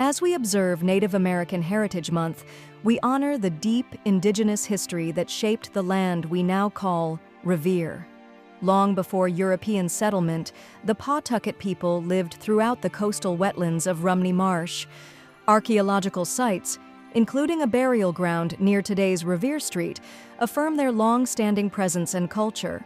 As we observe Native American Heritage Month, we honor the deep indigenous history that shaped the land we now call Revere. Long before European settlement, the Pawtucket people lived throughout the coastal wetlands of Rumney Marsh. Archaeological sites, including a burial ground near today's Revere Street, affirm their long-standing presence and culture.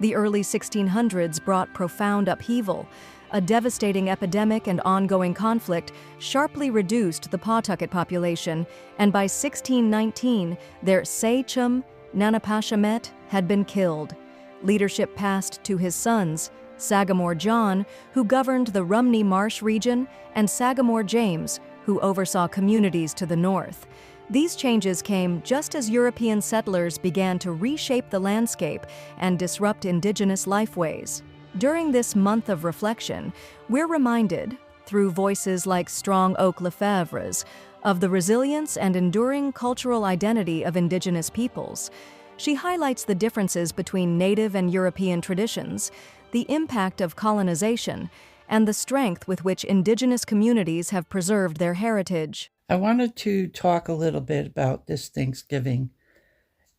The early 1600s brought profound upheaval. A devastating epidemic and ongoing conflict sharply reduced the Pawtucket population, and by 1619, their Sachem Nanapashamet had been killed. Leadership passed to his sons, Sagamore John, who governed the Rumney Marsh region, and Sagamore James, who oversaw communities to the north. These changes came just as European settlers began to reshape the landscape and disrupt indigenous lifeways. During this month of reflection, we're reminded, through voices like Strong Oak Lefevre's, of the resilience and enduring cultural identity of indigenous peoples. She highlights the differences between Native and European traditions, the impact of colonization, and the strength with which indigenous communities have preserved their heritage. I wanted to talk a little bit about this Thanksgiving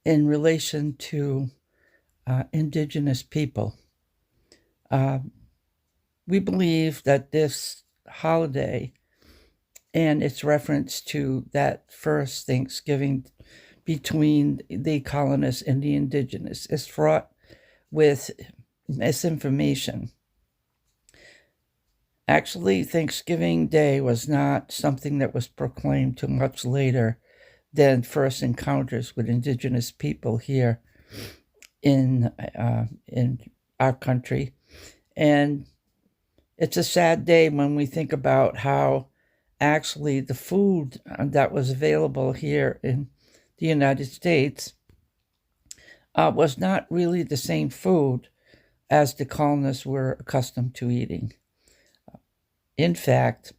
in relation to indigenous people. We believe that this holiday and its reference to that first Thanksgiving between the colonists and the indigenous is fraught with misinformation. Actually, Thanksgiving Day was not something that was proclaimed till much later than first encounters with indigenous people here in our country. And it's a sad day when we think about how actually the food that was available here in the United States was not really the same food as the colonists were accustomed to eating. In fact,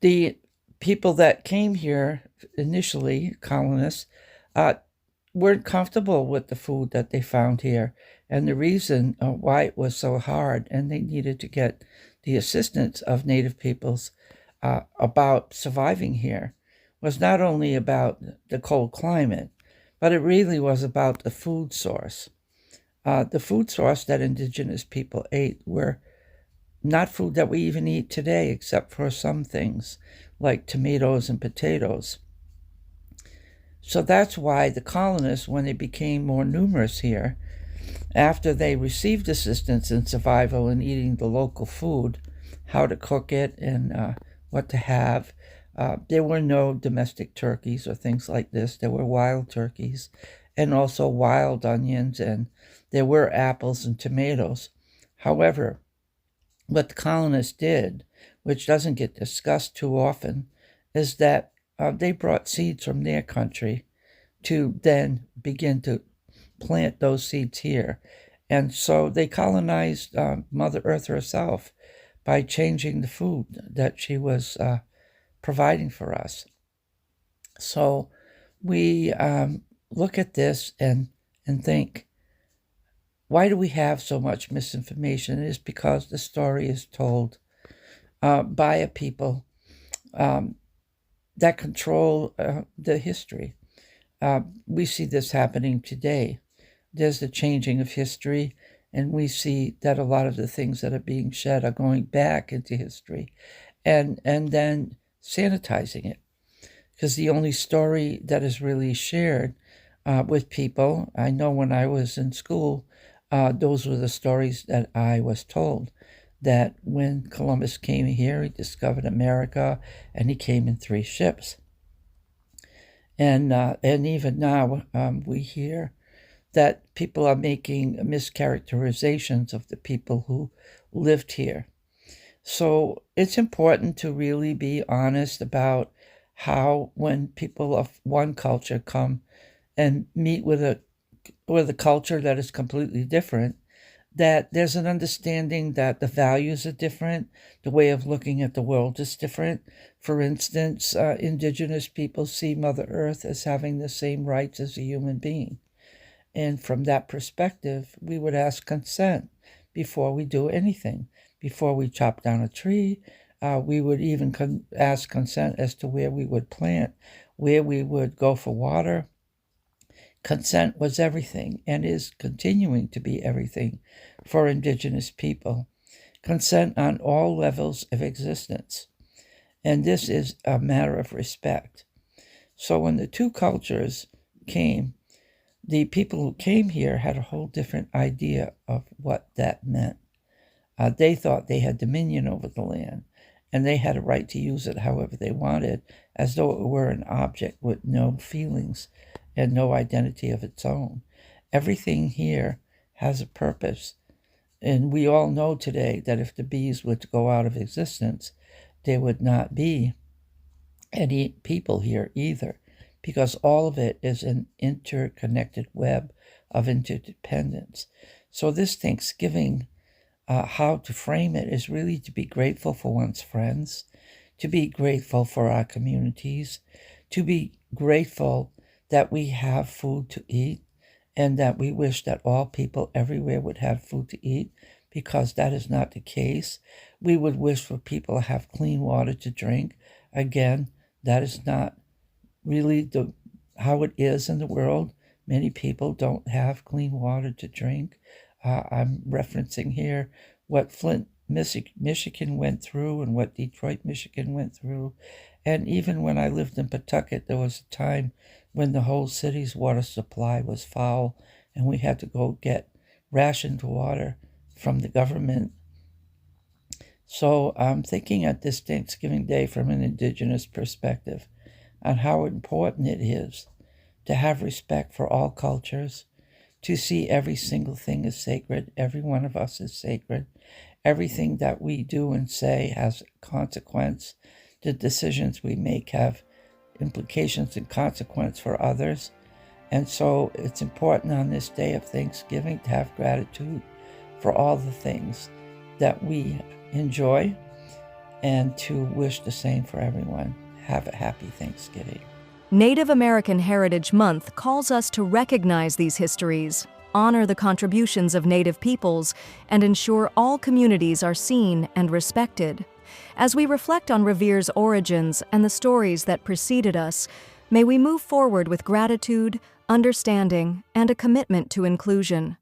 the people that came here initially, colonists, weren't comfortable with the food that they found here. And the reason why it was so hard, and they needed to get the assistance of Native peoples about surviving here, was not only about the cold climate, but it really was about the food source. The food source that indigenous people ate were not food that we even eat today, except for some things like tomatoes and potatoes. So that's why the colonists, when they became more numerous here, after they received assistance in survival and eating the local food, how to cook it and what to have, there were no domestic turkeys or things like this. There were wild turkeys and also wild onions, and there were apples and tomatoes. However, what the colonists did, which doesn't get discussed too often, is that they brought seeds from their country to then begin to plant those seeds here. And so they colonized Mother Earth herself by changing the food that she was providing for us. So we look at this and think, why do we have so much misinformation? It is because the story is told by a people that control the history. We see this happening today. There's the changing of history, and we see that a lot of the things that are being shed are going back into history and then sanitizing it. Because the only story that is really shared with people, I know when I was in school, those were the stories that I was told, that when Columbus came here, he discovered America, and he came in 3 ships. And even now, we hear that people are making mischaracterizations of the people who lived here. So it's important to really be honest about how, when people of one culture come and meet with a culture that is completely different, that there's an understanding that the values are different, the way of looking at the world is different. For instance, indigenous people see Mother Earth as having the same rights as a human being. And from that perspective, we would ask consent before we do anything, before we chop down a tree, We would even ask consent as to where we would plant, where we would go for water. Consent was everything and is continuing to be everything for Indigenous people. Consent on all levels of existence. And this is a matter of respect. So when the two cultures came, the people who came here had a whole different idea of what that meant. They thought they had dominion over the land, and they had a right to use it however they wanted, as though it were an object with no feelings and no identity of its own. Everything here has a purpose, and we all know today that if the bees were to go out of existence, there would not be any people here either, because all of it is an interconnected web of interdependence. So this Thanksgiving, how to frame it is really to be grateful for one's friends, to be grateful for our communities, to be grateful that we have food to eat, and that we wish that all people everywhere would have food to eat, because that is not the case. We would wish for people to have clean water to drink. Again, that is not really how it is in the world. Many people don't have clean water to drink. I'm referencing here what Flint, Michigan went through and what Detroit, Michigan went through. And even when I lived in Pawtucket, there was a time when the whole city's water supply was foul, and we had to go get rationed water from the government. So I'm thinking at this Thanksgiving Day from an Indigenous perspective on how important it is to have respect for all cultures, to see every single thing as sacred. Every one of us is sacred. Everything that we do and say has consequence. The decisions we make have implications and consequence for others. And so it's important on this day of Thanksgiving to have gratitude for all the things that we enjoy and to wish the same for everyone. Have a happy Thanksgiving. Native American Heritage Month calls us to recognize these histories, honor the contributions of Native peoples, and ensure all communities are seen and respected. As we reflect on Revere's origins and the stories that preceded us, may we move forward with gratitude, understanding, and a commitment to inclusion.